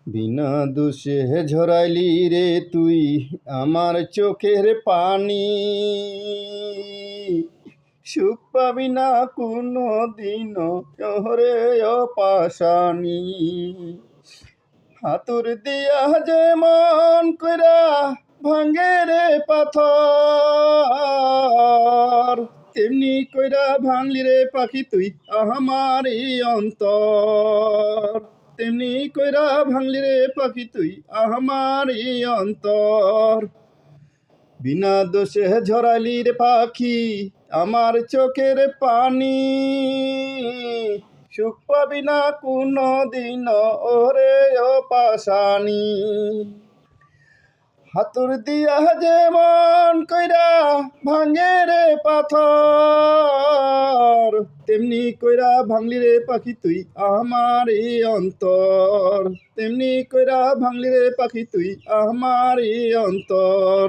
বিনা দোষে ঝরাইলি রে তুই আমার চোখের পানি, সুখ পাবি না কোনো দিনও ওরে পাশানি। হাতুর দিয়া যেমন কইরা ভাঙ্গে রে পাথর, তেমনি কইরা ভাঙলি রে পাখি তুই আমারই অন্তর। তেমনি কইরা ভাঙলি রে পাখি তুই আমারই অন্তর। বিনা দোষে ঝরাইলি রে পাখি আমার চোখের পানি, সুখ পাবি না কোনো দিন ওরে পাশানি। হাতুর দিয়া যেমন কইরা ভাঙে রে পাথর, তেমনি কইরা ভাঙলি রে পাখি তুই আমারই অন্তর। তেমনি কইরা ভাঙলি রে পাখি তুই আমারই অন্তর।